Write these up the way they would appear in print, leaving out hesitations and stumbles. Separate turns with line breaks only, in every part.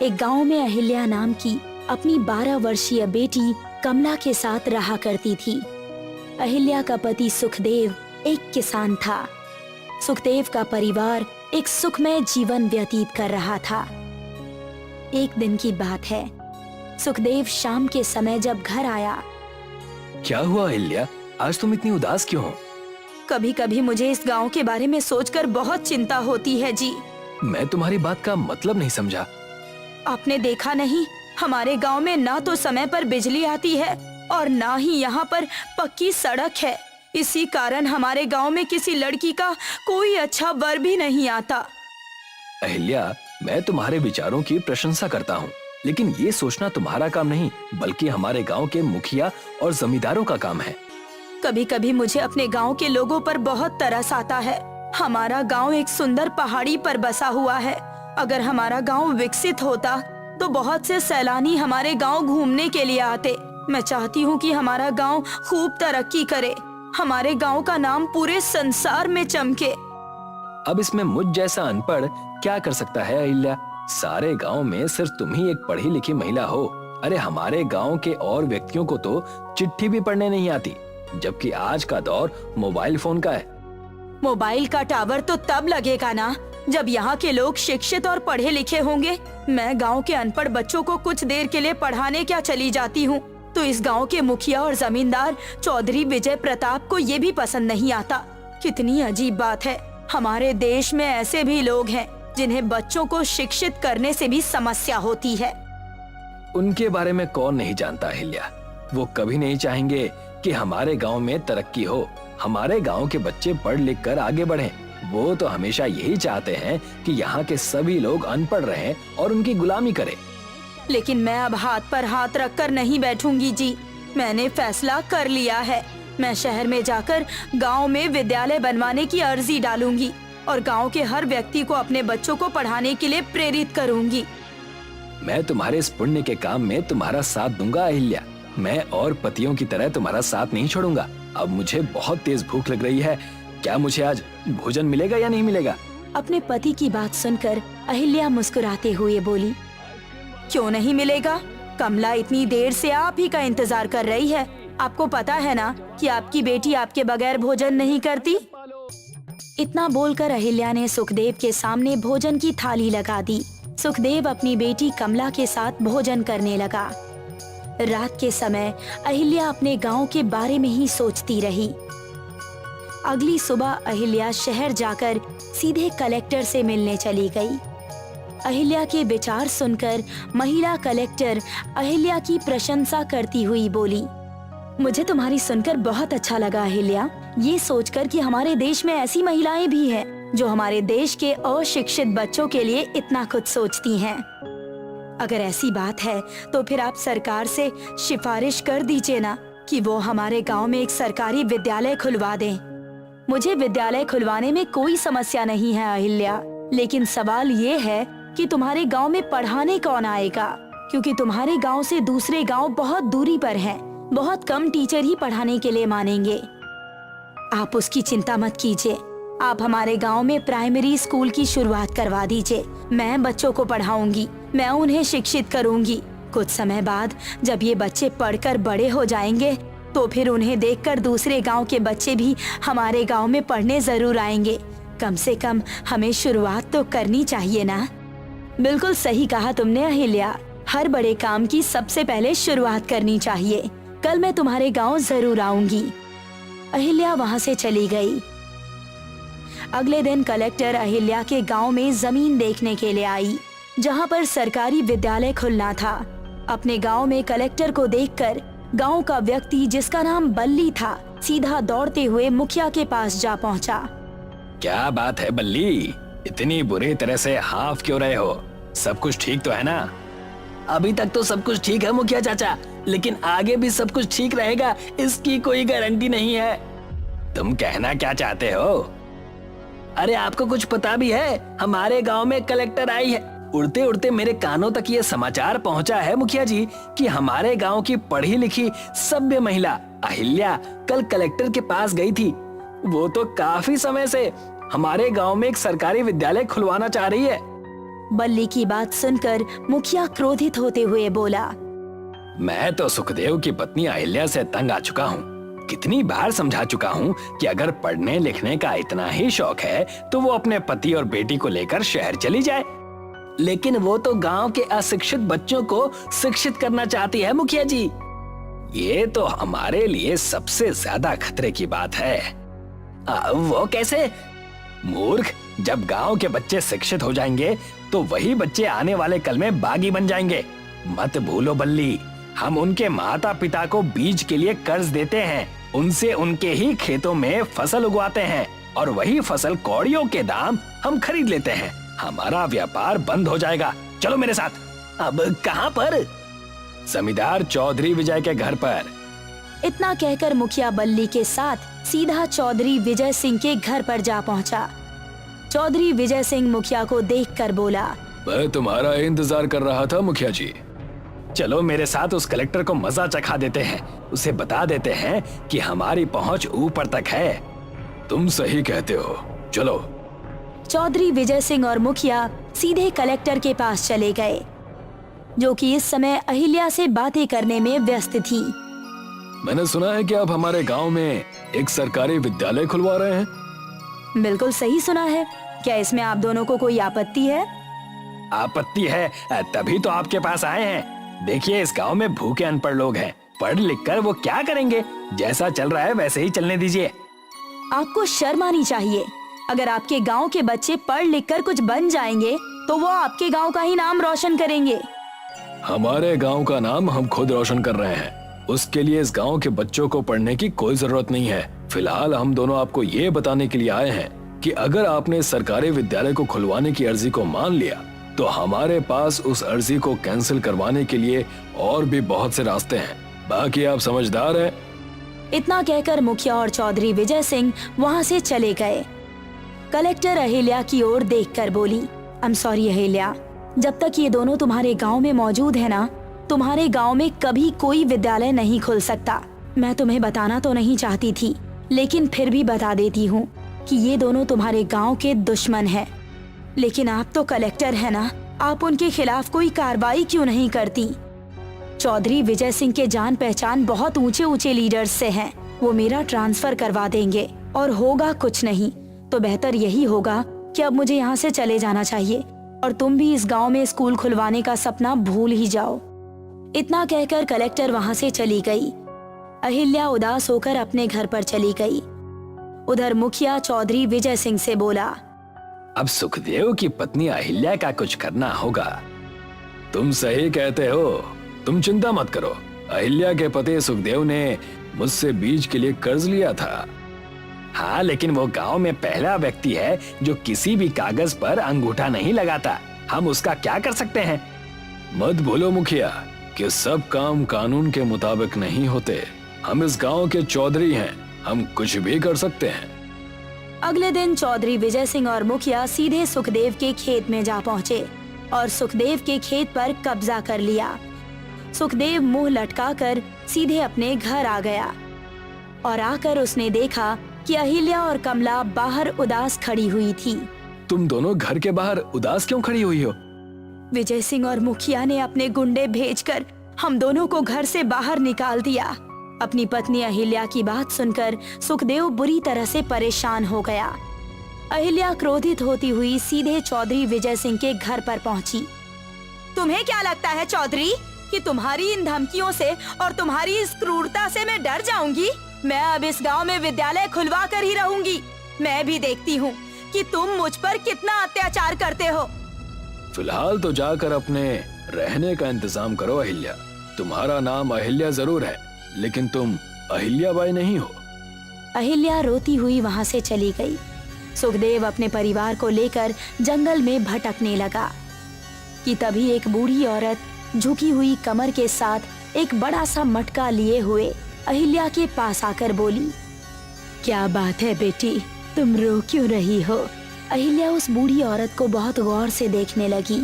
एक गांव में अहिल्या नाम की अपनी 12 वर्षीय बेटी कमला के साथ रहा करती थी। अहिल्या का पति सुखदेव एक किसान था। सुखदेव का परिवार एक सुखमय जीवन व्यतीत कर रहा था। एक दिन की बात है, सुखदेव शाम के समय जब घर आया।
क्या हुआ अहिल्या, आज तुम इतनी उदास क्यों हो?
कभी कभी मुझे इस गांव के बारे में सोचकर बहुत चिंता होती है जी।
मैं तुम्हारी बात का मतलब नहीं समझा।
आपने देखा नहीं, हमारे गांव में ना तो समय पर बिजली आती है और ना ही यहाँ पर पक्की सड़क है। इसी कारण हमारे गांव में किसी लड़की का कोई अच्छा वर भी नहीं आता।
अहिल्या, मैं तुम्हारे विचारों की प्रशंसा करता हूँ, लेकिन ये सोचना तुम्हारा काम नहीं बल्कि हमारे गांव के मुखिया और जमींदारों का काम है।
कभी कभी मुझे अपने गांव के लोगों पर बहुत तरस आता है। हमारा गांव एक सुंदर पहाड़ी पर बसा हुआ है। अगर हमारा गांव विकसित होता तो बहुत से सैलानी हमारे गांव घूमने के लिए आते। मैं चाहती हूं कि हमारा गांव खूब तरक्की करे, हमारे गांव का नाम पूरे संसार में चमके।
अब इसमें मुझ जैसा अनपढ़ क्या कर सकता है अहिल्या? सारे गांव में सिर्फ तुम ही एक पढ़ी लिखी महिला हो। अरे हमारे गांव के और व्यक्तियों को तो चिट्ठी भी पढ़ने नहीं आती, जबकि आज का दौर मोबाइल फोन का है।
मोबाइल का टावर तो तब लगेगा ना जब यहाँ के लोग शिक्षित और पढ़े लिखे होंगे। मैं गांव के अनपढ़ बच्चों को कुछ देर के लिए पढ़ाने क्या चली जाती हूँ तो इस गांव के मुखिया और जमींदार चौधरी विजय प्रताप को ये भी पसंद नहीं आता। कितनी अजीब बात है, हमारे देश में ऐसे भी लोग हैं जिन्हें बच्चों को शिक्षित करने से भी समस्या होती है।
उनके बारे में कौन नहीं जानता अहिल्या। वो कभी नहीं चाहेंगे कि हमारे गांव में तरक्की हो, हमारे गांव के बच्चे पढ़ लिख कर आगे बढ़ें। वो तो हमेशा यही चाहते हैं कि यहाँ के सभी लोग अनपढ़ रहें और उनकी गुलामी करें।
लेकिन मैं अब हाथ पर हाथ रखकर नहीं बैठूंगी जी। मैंने फैसला कर लिया है। मैं शहर में जाकर गांव में विद्यालय बनवाने की अर्जी डालूंगी और गांव के हर व्यक्ति को अपने बच्चों को पढ़ाने के लिए प्रेरित करूंगी।
मैं तुम्हारे इस पुण्य के काम में तुम्हारा साथ दूंगा अहिल्या। मैं और पतियों की तरह तुम्हारा साथ नहीं छोड़ूंगा। अब मुझे बहुत तेज भूख लग रही है। क्या मुझे आज भोजन मिलेगा या नहीं मिलेगा?
अपने पति की बात सुनकर अहिल्या मुस्कुराते हुए बोली, क्यों नहीं मिलेगा? कमला इतनी देर से आप ही का इंतजार कर रही है। आपको पता है ना कि आपकी बेटी आपके बगैर भोजन नहीं करती। इतना बोलकर अहिल्या ने सुखदेव के सामने भोजन की थाली लगा दी। सुखदेव अपनी बेटी कमला के साथ भोजन करने लगा। रात के समय अहिल्या अपने गांव के बारे में ही सोचती रही। अगली सुबह अहिल्या शहर जाकर सीधे कलेक्टर से मिलने चली गई। अहिल्या के विचार सुनकर महिला कलेक्टर अहिल्या की प्रशंसा करती हुई बोली, मुझे तुम्हारी सुनकर बहुत अच्छा लगा अहिल्या। ये सोचकर कि हमारे देश में ऐसी महिलाएं भी हैं जो हमारे देश के अशिक्षित बच्चों के लिए इतना कुछ सोचती हैं। अगर ऐसी बात है तो फिर आप सरकार से सिफारिश कर दीजिए ना कि वो हमारे गांव में एक सरकारी विद्यालय खुलवा दें। मुझे विद्यालय खुलवाने में कोई समस्या नहीं है अहिल्या, लेकिन सवाल ये है कि तुम्हारे गांव में पढ़ाने कौन आएगा, क्योंकि तुम्हारे गांव से दूसरे गांव बहुत दूरी पर हैं। बहुत कम टीचर ही पढ़ाने के लिए मानेंगे। आप उसकी चिंता मत कीजिए। आप हमारे गांव में प्राइमरी स्कूल की शुरुआत करवा दीजिए। मैं बच्चों को पढ़ाऊंगी, मैं उन्हें शिक्षित करूंगी। कुछ समय बाद जब ये बच्चे पढ़कर बड़े हो जाएंगे तो फिर उन्हें देखकर दूसरे गांव के बच्चे भी हमारे गांव में पढ़ने जरूर आएंगे। कम से कम हमें शुरुआत तो करनी चाहिए ना। बिल्कुल सही कहा तुमने अहिल्या, हर बड़े काम की सबसे पहले शुरुआत करनी चाहिए। कल मैं तुम्हारे गांव जरूर आऊंगी। अहिल्या वहां से चली गई। अगले दिन कलेक्टर अहिल्या के गांव में जमीन देखने के लिए आई, जहां पर सरकारी विद्यालय खुलना था। अपने गांव में कलेक्टर को देखकर गांव का व्यक्ति, जिसका नाम बल्ली था, सीधा दौड़ते हुए मुखिया के पास जा पहुंचा।
क्या बात है बल्ली, इतनी बुरी तरह से हाफ क्यों रहे हो? सब कुछ ठीक तो है ना? अभी तक तो सब कुछ ठीक है मुखिया चाचा, लेकिन आगे भी सब कुछ ठीक रहेगा इसकी कोई गारंटी नहीं है। तुम कहना क्या चाहते हो? अरे आपको कुछ पता भी है, हमारे गांव में कलेक्टर आई है। उड़ते उड़ते मेरे कानों तक ये समाचार पहुंचा है मुखिया जी कि हमारे गांव की पढ़ी लिखी सभ्य महिला अहिल्या कल कलेक्टर के पास गई थी। वो तो काफी समय से हमारे गांव में एक सरकारी विद्यालय खुलवाना चाह रही है।
बल्ली की बात सुनकर मुखिया क्रोधित होते हुए बोला,
मैं तो सुखदेव की पत्नी अहिल्या से तंग आ चुका हूँ। कितनी बार समझा चुका हूँ कि अगर पढ़ने लिखने का इतना ही शौक है तो वो अपने पति और बेटी को लेकर शहर चली जाए, लेकिन वो तो गांव के अशिक्षित बच्चों को शिक्षित करना चाहती है मुखिया जी। ये तो हमारे लिए सबसे ज्यादा खतरे की बात है। वो कैसे? मूर्ख, जब गांव के बच्चे शिक्षित हो जाएंगे तो वही बच्चे आने वाले कल में बागी बन जाएंगे। मत भूलो बल्ली, हम उनके माता पिता को बीज के लिए कर्ज देते हैं, उनसे उनके ही खेतों में फसल उगवाते हैं और वही फसल कौड़ियों के दाम हम खरीद लेते हैं। हमारा व्यापार बंद हो जाएगा। चलो मेरे साथ। अब कहाँ पर? जमींदार चौधरी विजय के घर पर।
इतना कहकर मुखिया बल्ली के साथ सीधा चौधरी विजय सिंह के घर पर जा पहुंचा। चौधरी विजय सिंह मुखिया को देखकर बोला,
मैं तुम्हारा इंतजार कर रहा था मुखिया जी। चलो मेरे साथ उस कलेक्टर को मजा चखा देते हैं, उसे बता देते हैं कि हमारी पहुंच ऊपर तक है। तुम सही कहते हो, चलो।
चौधरी विजय सिंह और मुखिया सीधे कलेक्टर के पास चले गए, जो कि इस समय अहिल्या से बातें करने में व्यस्त थी।
मैंने सुना है कि आप हमारे गांव में एक सरकारी विद्यालय खुलवा रहे हैं।
बिल्कुल सही सुना है। क्या इसमें आप दोनों को कोई आपत्ति है?
आपत्ति है तभी तो आपके पास आए हैं। देखिए, इस गांव में भूखे अनपढ़ लोग हैं, पढ़ लिख कर वो क्या करेंगे? जैसा चल रहा है वैसे ही चलने दीजिए।
आपको शर्म आनी चाहिए। अगर आपके गांव के बच्चे पढ़ लिख कर कुछ बन जाएंगे तो वो आपके गांव का ही नाम रोशन करेंगे।
हमारे गांव का नाम हम खुद रोशन कर रहे हैं, उसके लिए इस गांव के बच्चों को पढ़ने की कोई जरूरत नहीं है। फिलहाल हम दोनों आपको ये बताने के लिए आए हैं कि अगर आपने सरकारी विद्यालय को खुलवाने की अर्जी को मान लिया तो हमारे पास उस अर्जी को कैंसिल करवाने के लिए और भी बहुत से रास्ते हैं। बाकी आप समझदार हैं।
इतना कहकर मुखिया और चौधरी विजय सिंह वहाँ से चले गए। कलेक्टर अहिल्या की ओर देखकर बोली, आई एम सॉरी अहिल्या, जब तक ये दोनों तुम्हारे गांव में मौजूद है ना, तुम्हारे गांव में कभी कोई विद्यालय नहीं खुल सकता। मैं तुम्हें बताना तो नहीं चाहती थी, लेकिन फिर भी बता देती हूँ कि ये दोनों तुम्हारे गांव के दुश्मन हैं। लेकिन आप तो कलेक्टर है ना, आप उनके खिलाफ कोई कार्रवाई क्यों नहीं करती? चौधरी विजय सिंह के जान पहचान बहुत ऊंचे ऊंचे लीडर्स से हैं। वो मेरा ट्रांसफर करवा देंगे और होगा कुछ नहीं तो बेहतर यही होगा कि अब मुझे यहाँ से चले जाना चाहिए और तुम भी इस गांव में स्कूल खुलवाने का सपना भूल ही जाओ। इतना कहकर कलेक्टर वहाँ से चली गई। अहिल्या उदास होकर अपने घर पर चली गई। उधर मुखिया चौधरी विजय सिंह से बोला,
अब सुखदेव की पत्नी अहिल्या का कुछ करना होगा। तुम सही कहते हो, तुम चिंता मत करो। अहिल्या के पति सुखदेव ने मुझसे बीज के लिए कर्ज लिया था। हाँ, लेकिन वो गांव में पहला व्यक्ति है जो किसी भी कागज पर अंगूठा नहीं लगाता। हम उसका क्या कर सकते हैं? मत भूलो मुखिया कि सब काम कानून के मुताबिक नहीं होते। हम इस गांव के चौधरी हैं, हम कुछ भी कर सकते हैं।
अगले दिन चौधरी विजय सिंह और मुखिया सीधे सुखदेव के खेत में जा पहुँचे और सुखदेव के खेत पर कब्जा कर लिया। सुखदेव मुंह लटकाकर सीधे अपने घर आ गया और आकर उसने देखा कि अहिल्या और कमला बाहर उदास खड़ी हुई थी।
तुम दोनों घर के बाहर उदास क्यों खड़ी हुई हो?
विजय सिंह और मुखिया ने अपने गुंडे भेजकर हम दोनों को घर से बाहर निकाल दिया। अपनी पत्नी अहिल्या की बात सुनकर सुखदेव बुरी तरह से परेशान हो गया। अहिल्या क्रोधित होती हुई सीधे चौधरी विजय सिंह के घर पर पहुंची। तुम्हें क्या लगता है चौधरी कि तुम्हारी इन धमकियों से और तुम्हारी इस क्रूरता से मैं डर जाऊंगी? मैं अब इस गांव में विद्यालय खुलवा कर ही रहूंगी। मैं भी देखती हूँ कि तुम मुझ पर कितना अत्याचार करते हो।
फिलहाल तो जाकर अपने रहने का इंतजाम करो अहिल्या। तुम्हारा नाम अहिल्या जरूर है, लेकिन तुम अहिल्याबाई नहीं हो।
अहिल्या रोती हुई वहाँ से चली गई। सुखदेव अपने परिवार को लेकर जंगल में भटकने लगा कि तभी एक बूढ़ी औरत झुकी हुई कमर के साथ एक बड़ा सा मटका लिए हुए अहिल्या के पास आकर बोली, क्या बात है बेटी, तुम रो क्यों रही हो? अहिल्या उस बूढ़ी औरत को बहुत गौर से देखने लगी।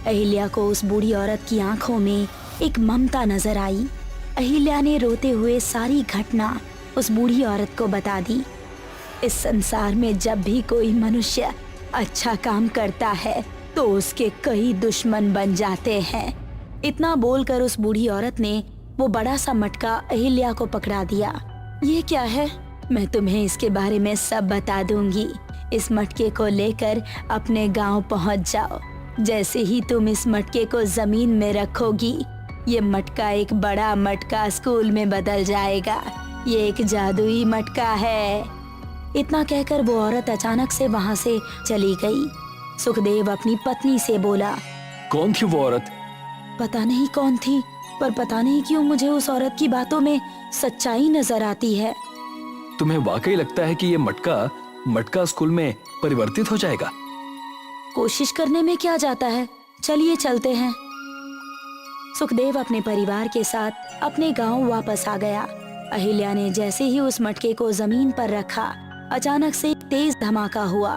अहिल्या को उस बूढ़ी औरत की आंखों में एक ममता नजर आई। अहिल्या ने रोते हुए सारी घटना उस बूढ़ी औरत को बता दी। इस संसार में जब भी कोई मनुष्य अच्छा काम करता है तो उसके कई दुश्मन बन जाते हैं। इतना बोलकर उस बूढ़ी औरत ने वो बड़ा सा मटका अहिल्या को पकड़ा दिया। ये क्या है? मैं तुम्हें इसके बारे में सब बता दूंगी। इस मटके को लेकर अपने गांव पहुंच जाओ। जैसे ही तुम इस मटके को जमीन में रखोगी, ये मटका एक बड़ा मटका स्कूल में बदल जाएगा। ये एक जादुई मटका है। इतना कहकर वो औरत अचानक से वहाँ से चली गई। सुखदेव अपनी पत्नी से बोला,
कौन थी वो औरत?
पता नहीं कौन थी, पर पता नहीं क्यों मुझे उस औरत की बातों में सच्चाई नजर आती है।
तुम्हें वाकई लगता है कि ये मटका स्कूल में परिवर्तित हो जाएगा?
कोशिश करने में क्या जाता है, चलिए चलते हैं। सुखदेव अपने परिवार के साथ अपने गांव वापस आ गया। अहिल्या ने जैसे ही उस मटके को जमीन पर रखा, अचानक से एक तेज धमाका हुआ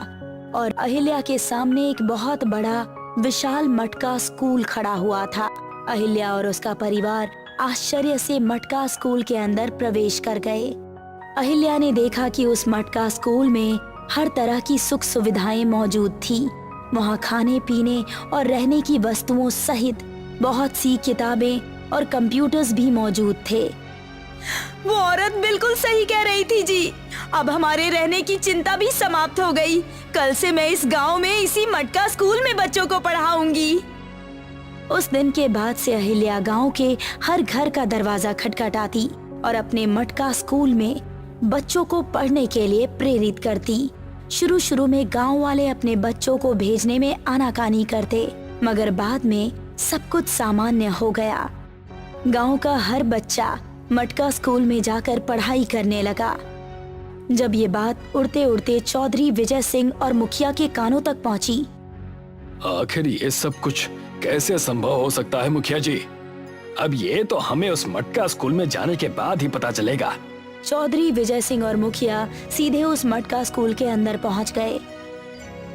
और अहिल्या के सामने एक बहुत बड़ा विशाल मटका स्कूल खड़ा हुआ था। अहिल्या और उसका परिवार आश्चर्य से मटका स्कूल के अंदर प्रवेश कर गए। अहिल्या ने देखा कि उस मटका स्कूल में हर तरह की सुख सुविधाएं मौजूद थी। वहाँ खाने पीने और रहने की वस्तुओं सहित बहुत सी किताबें और कंप्यूटर्स भी मौजूद थे। वो औरत बिल्कुल सही कह रही थी जी। अब हमारे रहने की चिंता भी समाप्त हो गई। कल से मैं इस गांव में इसी मटका स्कूल में बच्चों को पढ़ाऊंगी। उस दिन के बाद से अहिल्या गांव के हर घर का दरवाजा खटखटाती और अपने मटका स्कूल में बच्चों को पढ़ने के लिए प्रेरित करती। शुरू में गांव वाले अपने बच्चों को भेजने में आनाकानी करते, मगर बाद में सब कुछ सामान्य हो गया। गांव का हर बच्चा मटका स्कूल में जाकर पढ़ाई करने लगा। जब ये बात उड़ते उड़ते चौधरी विजय सिंह और मुखिया के कानों तक पहुंची।
आखिर ये सब कुछ कैसे संभव हो सकता है मुखिया जी? अब ये तो हमें उस मटका स्कूल में जाने के बाद ही पता चलेगा।
चौधरी विजय सिंह और मुखिया सीधे उस मटका स्कूल के अंदर पहुंच गए।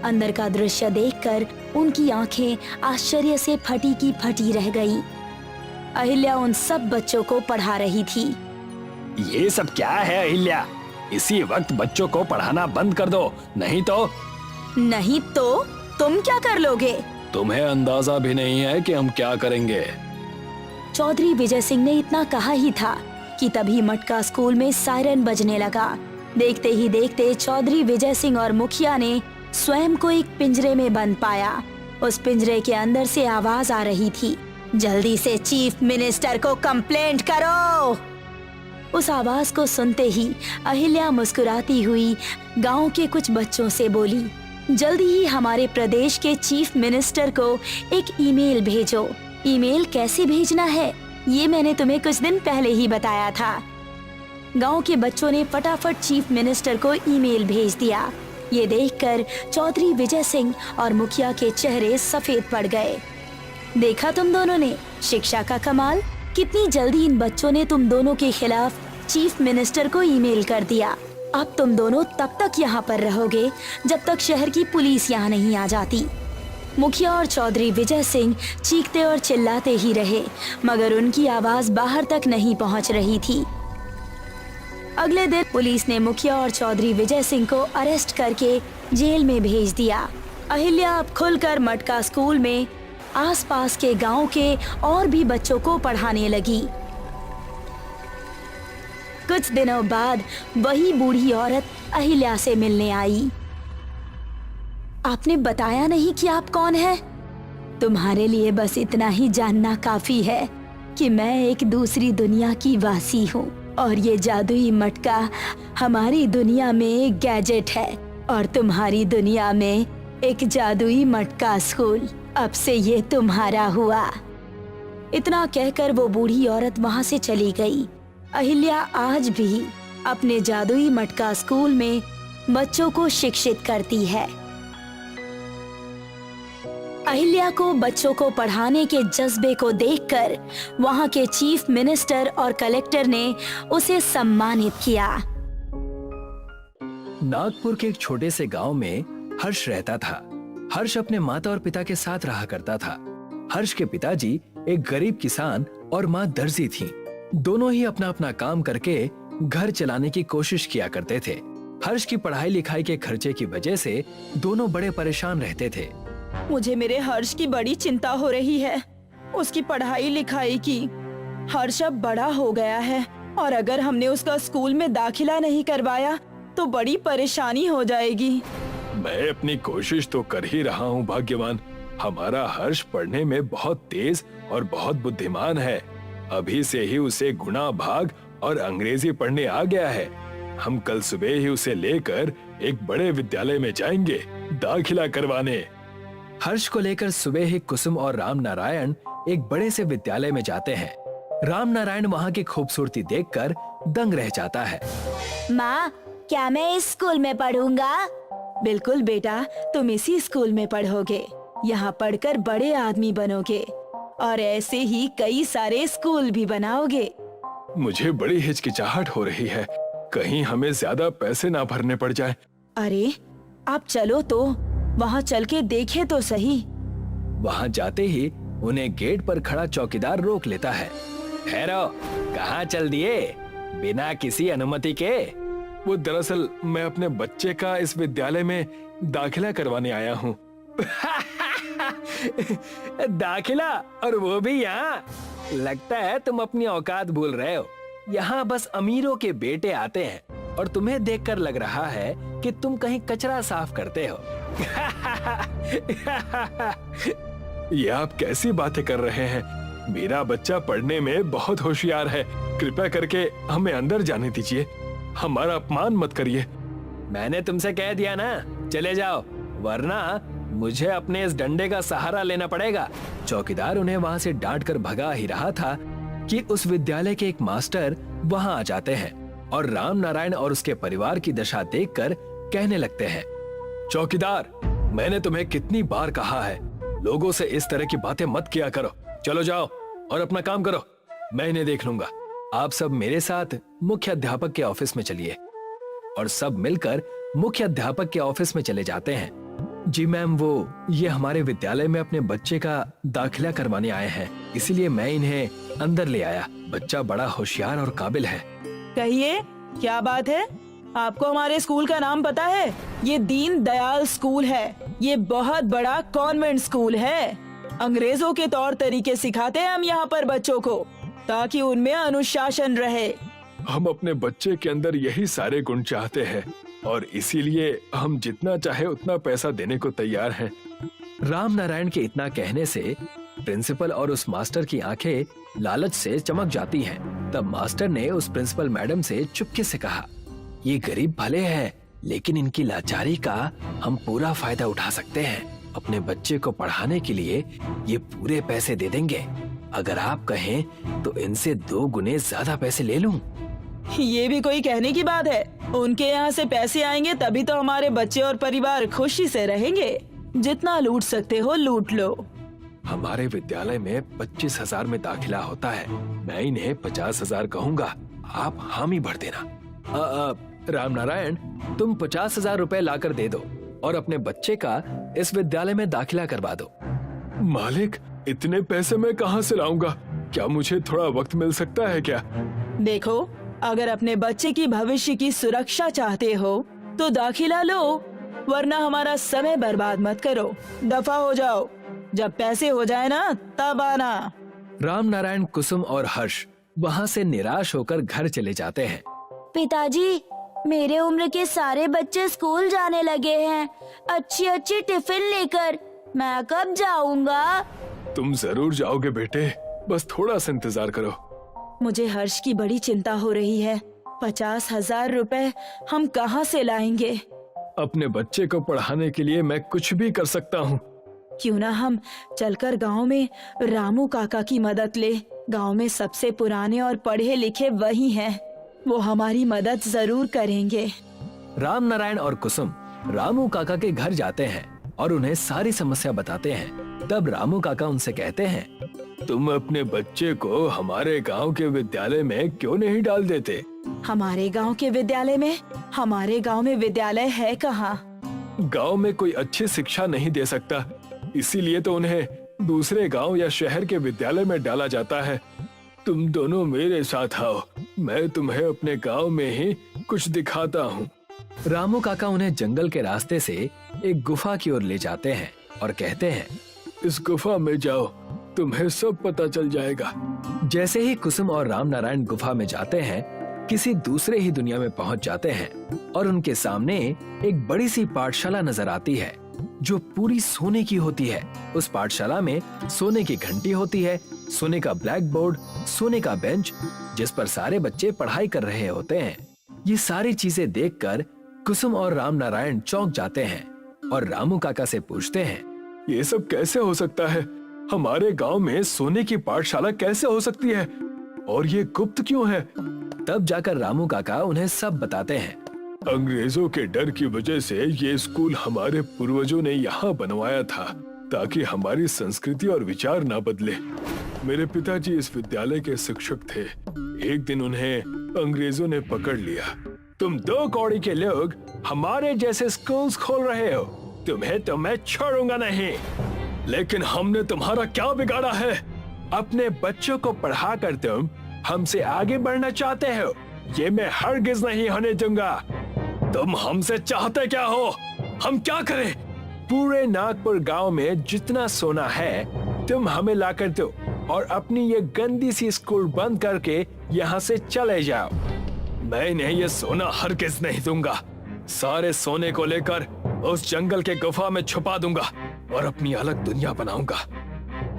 अंदर का दृश्य देखकर उनकी आंखें आश्चर्य से फटी की फटी रह गई। अहिल्या उन सब बच्चों को पढ़ा रही थी।
ये सब क्या है अहिल्या? इसी वक्त बच्चों को पढ़ाना बंद कर दो, नहीं तो
तुम क्या कर लोगे?
तुम्हें अंदाजा भी नहीं है कि हम क्या करेंगे।
चौधरी विजय सिंह ने इतना कहा ही था कि तभी मटका स्कूल में सायरन बजने लगा। देखते ही देखते चौधरी विजय सिंह और मुखिया ने स्वयं को एक पिंजरे में बंद पाया। उस पिंजरे के अंदर से आवाज आ रही थी, जल्दी से चीफ मिनिस्टर को कंप्लेंट करो। उस आवाज को सुनते ही अहिल्या मुस्कुराती हुई गांव के कुछ बच्चों से बोली, जल्दी ही हमारे प्रदेश के चीफ मिनिस्टर को एक ईमेल भेजो। ईमेल कैसे भेजना है ये मैंने तुम्हें कुछ दिन पहले ही बताया था। गांव के बच्चों ने फटाफट चीफ मिनिस्टर को ईमेल भेज दिया। ये देखकर चौधरी विजय सिंह और मुखिया के चेहरे सफेद पड़ गए। देखा तुम दोनों ने शिक्षा का कमाल? कितनी जल्दी इन बच्चों ने तुम दोनों के खिलाफ चीफ मिनिस्टर को ईमेल कर दिया। अब तुम दोनों तब तक यहाँ पर रहोगे जब तक शहर की पुलिस यहाँ नहीं आ जाती। मुखिया और चौधरी विजय सिंह चीखते और चिल्लाते ही रहे, मगर उनकी आवाज बाहर तक नहीं पहुँच रही थी। अगले दिन पुलिस ने मुखिया और चौधरी विजय सिंह को अरेस्ट करके जेल में भेज दिया। अहिल्या अब खुलकर मटका स्कूल में आसपास के गांव के और भी बच्चों को पढ़ाने लगी। कुछ दिनों बाद वही बूढ़ी औरत अहिल्या से मिलने आई। आपने बताया नहीं कि आप कौन हैं? तुम्हारे लिए बस इतना ही जानना काफी है कि मैं एक दूसरी दुनिया की वासी हूँ और ये जादुई मटका हमारी दुनिया में एक गैजेट है और तुम्हारी दुनिया में एक जादुई मटका स्कूल। अब से ये तुम्हारा हुआ। इतना कहकर वो बूढ़ी औरत वहाँ से चली गई। अहिल्या आज भी अपने जादुई मटका स्कूल में बच्चों को शिक्षित करती है। अहिल्या को बच्चों को पढ़ाने के जज्बे को देखकर वहाँ के चीफ मिनिस्टर और कलेक्टर ने उसे सम्मानित किया।
नागपुर के एक छोटे से गांव में हर्ष रहता था। हर्ष अपने माता और पिता के साथ रहा करता था। हर्ष के पिताजी एक गरीब किसान और माँ दर्जी थीं। दोनों ही अपना अपना काम करके घर चलाने की कोशिश किया करते थे। हर्ष की पढ़ाई लिखाई के खर्चे की वजह से दोनों बड़े परेशान रहते थे।
मुझे मेरे हर्ष की बड़ी चिंता हो रही है, उसकी पढ़ाई लिखाई की। हर्ष अब बड़ा हो गया है और अगर हमने उसका स्कूल में दाखिला नहीं करवाया तो बड़ी परेशानी हो जाएगी।
मैं अपनी कोशिश तो कर ही रहा हूँ भाग्यवान। हमारा हर्ष पढ़ने में बहुत तेज और बहुत बुद्धिमान है। अभी से ही उसे गुणा भाग और अंग्रेजी पढ़ने आ गया है। हम कल सुबह ही उसे लेकर एक बड़े विद्यालय में जाएंगे दाखिला करवाने।
हर्ष को लेकर सुबह ही कुसुम और राम नारायण एक बड़े से विद्यालय में जाते हैं। राम नारायण वहाँ की खूबसूरती देखकर दंग रह जाता है।
माँ, क्या मैं इस स्कूल में पढ़ूंगा? बिल्कुल बेटा, तुम इसी स्कूल में पढ़ोगे। यहाँ पढ़कर बड़े आदमी बनोगे और ऐसे ही कई सारे स्कूल भी बनाओगे।
मुझे बड़ी हिचकिचाहट हो रही है, कहीं हमें ज्यादा पैसे ना भरने पड़ जाए।
अरे आप चलो तो, वहाँ चल के देखे तो सही।
वहाँ जाते ही उन्हें गेट पर खड़ा चौकीदार रोक लेता है। ठहरो, कहाँ चल दिए बिना किसी अनुमति के?
वो दरअसल मैं अपने बच्चे का इस विद्यालय में दाखिला करवाने आया हूँ।
दाखिला, और वो भी यहाँ? लगता है तुम अपनी औकात भूल रहे हो। यहाँ बस अमीरों के बेटे आते हैं और तुम्हें देखकर लग रहा है कि तुम कहीं कचरा साफ करते हो।
ये आप कैसी बातें कर रहे हैं? मेरा बच्चा पढ़ने में बहुत होशियार है। कृपया करके हमें अंदर जाने दीजिए, हमारा अपमान मत करिए।
मैंने तुमसे कह दिया ना, चले जाओ, वरना मुझे अपने इस डंडे का सहारा लेना पड़ेगा। चौकीदार उन्हें वहाँ से डांट कर भगा ही रहा था कि उस विद्यालय के एक मास्टर वहाँ आ जाते हैं और राम नारायण और उसके परिवार की दशा देखकर कहने लगते हैं, चौकीदार, मैंने तुम्हें कितनी बार कहा है, लोगों से इस तरह की बातें मत किया करो। चलो जाओ और अपना काम करो, मैं इन्हें देख लूंगा। आप सब मेरे साथ मुख्य अध्यापक के ऑफिस में चलिए। और सब मिलकर मुख्य अध्यापक के ऑफिस में चले जाते हैं। जी मैम, वो ये हमारे विद्यालय में अपने बच्चे का दाखिला करवाने आए हैं, इसीलिए मैं इन्हें अंदर ले आया। बच्चा बड़ा होशियार और काबिल है।
कहिए, क्या बात है? आपको हमारे स्कूल का नाम पता है? ये दीन दयाल स्कूल है। ये बहुत बड़ा कॉन्वेंट स्कूल है। अंग्रेजों के तौर तरीके सिखाते हैं हम यहाँ पर बच्चों को, ताकि उनमें अनुशासन रहे।
हम अपने बच्चे के अंदर यही सारे गुण चाहते हैं और इसीलिए हम जितना चाहे उतना पैसा देने को तैयार हैं।
राम नारायण के इतना कहने से प्रिंसिपल और उस मास्टर की आंखें लालच से चमक जाती हैं। तब मास्टर ने उस प्रिंसिपल मैडम से चुपके से कहा, ये गरीब भले हैं, लेकिन इनकी लाचारी का हम पूरा फायदा उठा सकते हैं। अपने बच्चे को पढ़ाने के लिए ये पूरे पैसे दे देंगे। अगर आप कहें तो इनसे 2 गुने ज्यादा पैसे ले लूं।
ये भी कोई कहने की बात है? उनके यहाँ से पैसे आएंगे तभी तो हमारे बच्चे और परिवार खुशी से रहेंगे। जितना लूट सकते हो लूट लो।
हमारे विद्यालय में 25,000 में दाखिला होता है, मैं इन्हें 50,000 कहूँगा, आप हामी भर देना।
राम नारायण, तुम 50,000 रुपए लाकर दे दो और अपने बच्चे का इस विद्यालय में दाखिला करवा दो।
मालिक, इतने पैसे मैं कहाँ से लाऊंगा? क्या मुझे थोड़ा वक्त मिल सकता है क्या?
देखो, अगर अपने बच्चे की भविष्य की सुरक्षा चाहते हो तो दाखिला लो, वरना हमारा समय बर्बाद मत करो। दफा हो जाओ, जब पैसे हो जाए ना तब आना।
राम नारायण, कुसुम और हर्ष वहाँ से निराश होकर घर चले जाते हैं।
पिताजी, मेरे उम्र के सारे बच्चे स्कूल जाने लगे हैं, अच्छी अच्छी टिफिन लेकर। मैं कब जाऊंगा?
तुम जरूर जाओगे बेटे, बस थोड़ा सा इंतजार करो।
मुझे हर्ष की बड़ी चिंता हो रही है। 50,000 रुपए हम कहाँ से लाएंगे?
अपने बच्चे को पढ़ाने के लिए मैं कुछ भी कर सकता हूँ।
क्यों ना हम चलकर गांव में रामू काका की मदद ले। गांव में सबसे पुराने और पढ़े लिखे वही हैं। वो हमारी मदद जरूर करेंगे।
राम नारायण और कुसुम रामू काका के घर जाते हैं और उन्हें सारी समस्या बताते हैं। तब रामू काका उनसे कहते हैं,
तुम अपने बच्चे को हमारे गांव के विद्यालय में क्यों नहीं डाल देते?
हमारे गांव के विद्यालय में? हमारे गांव में विद्यालय है कहाँ?
गांव में कोई अच्छी शिक्षा नहीं दे सकता, इसीलिए तो उन्हें दूसरे गांव या शहर के विद्यालय में डाला जाता है। तुम दोनों मेरे साथ आओ, मैं तुम्हें अपने गांव में ही कुछ दिखाता हूँ।
रामू काका उन्हें जंगल के रास्ते से एक गुफा की ओर ले जाते हैं। और कहते हैं,
इस गुफा में जाओ, तुम्हें सब पता चल जाएगा।
जैसे ही कुसुम और राम नारायण गुफा में जाते हैं, किसी दूसरे ही दुनिया में पहुंच जाते हैं और उनके सामने एक बड़ी सी पाठशाला नजर आती है जो पूरी सोने की होती है। उस पाठशाला में सोने की घंटी होती है, सोने का ब्लैक बोर्ड, सोने का बेंच जिस पर सारे बच्चे पढ़ाई कर रहे होते हैं। ये सारी चीजें देखकर कुसुम और राम नारायण चौंक जाते हैं और रामू काका से पूछते हैं,
ये सब कैसे हो सकता है? हमारे गांव में सोने की पाठशाला कैसे हो सकती है? और ये गुप्त क्यों है?
तब जाकर रामू काका उन्हें सब बताते हैं।
अंग्रेजों के डर की वजह से ये स्कूल हमारे पूर्वजों ने यहाँ बनवाया था ताकि हमारी संस्कृति और विचार ना बदले। मेरे पिताजी इस विद्यालय के शिक्षक थे। एक दिन उन्हें अंग्रेजों ने पकड़ लिया। तुम 2 कौड़ी के लोग हमारे जैसे स्कूल्स खोल रहे हो, तुम्हें तो मैं छोड़ूंगा नहीं। लेकिन हमने तुम्हारा क्या बिगाड़ा है? अपने बच्चों को पढ़ाकर तुम हमसे आगे बढ़ना चाहते हो? ये मैं हरगिज नहीं होने दूंगा। तुम हमसे चाहते क्या हो? हम क्या करें? पूरे नागपुर गांव में जितना सोना है तुम हमें लाकर दो और अपनी ये गंदी सी स्कूल बंद करके यहाँ से चले जाओ। मैं इन्हें ये सोना हरगिज नहीं दूंगा। सारे सोने को लेकर उस जंगल के गुफा में छुपा दूंगा और अपनी अलग दुनिया बनाऊंगा।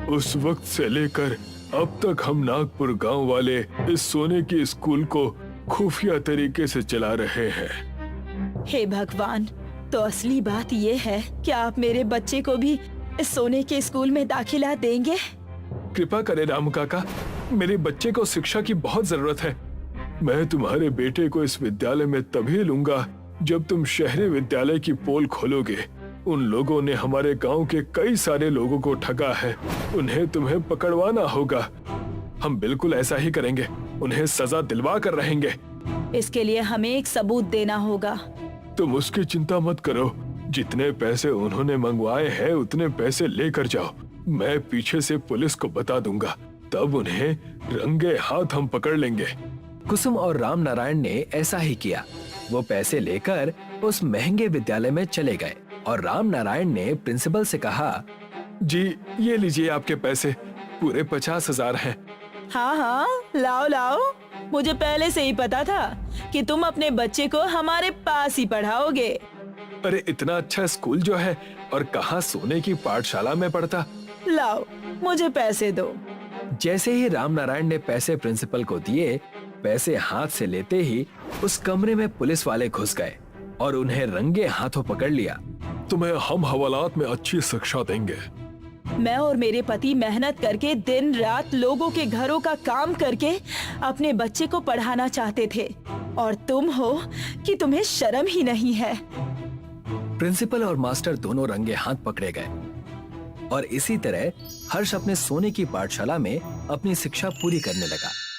उस वक्त से लेकर अब तक हम नागपुर गांव वाले इस सोने की स्कूल को खुफिया तरीके से चला रहे हैं।
हे भगवान, तो असली बात ये है कि आप मेरे बच्चे को भी इस सोने के स्कूल में दाखिला देंगे?
कृपा करें रामू काका, मेरे बच्चे को शिक्षा की बहुत जरूरत है। मैं तुम्हारे बेटे को इस विद्यालय में तभी लूंगा जब तुम शहरी विद्यालय की पोल खोलोगे। उन लोगों ने हमारे गांव के कई सारे लोगों को ठगा है, उन्हें तुम्हें पकड़वाना होगा। हम बिल्कुल ऐसा ही करेंगे, उन्हें सजा दिलवा कर रहेंगे।
इसके लिए हमें एक सबूत देना होगा।
तुम उसकी चिंता मत करो, जितने पैसे उन्होंने मंगवाए हैं उतने पैसे लेकर जाओ। मैं पीछे से पुलिस को बता दूंगा, तब उन्हें रंगे हाथ हम पकड़ लेंगे।
कुसुम और राम नारायण ने ऐसा ही किया। वो पैसे लेकर उस महंगे विद्यालय में चले गए और राम नारायण ने प्रिंसिपल से कहा,
जी ये लीजिए आपके पैसे, पूरे 50,000 हैं।
हाँ हाँ, लाओ लाओ। मुझे पहले से ही पता था कि तुम अपने बच्चे को हमारे पास ही पढ़ाओगे।
अरे इतना अच्छा स्कूल जो है और कहाँ सोने की पाठशाला में पढ़ता।
लाओ, मुझे पैसे दो।
जैसे ही राम नारायण ने पैसे प्रिंसिपल को दिए, पैसे हाथ से लेते ही उस कमरे में पुलिस वाले घुस गए और उन्हें रंगे हाथों पकड़ लिया।
तुम्हें हम हवालात में अच्छी शिक्षा देंगे।
मैं और मेरे पति मेहनत करके दिन रात लोगों के घरों का काम करके अपने बच्चे को पढ़ाना चाहते थे, और तुम हो कि तुम्हें शर्म ही नहीं है।
प्रिंसिपल और मास्टर दोनों रंगे हाथ पकड़े गए और इसी तरह हर्ष अपने सोने की पाठशाला में अपनी शिक्षा पूरी करने लगा।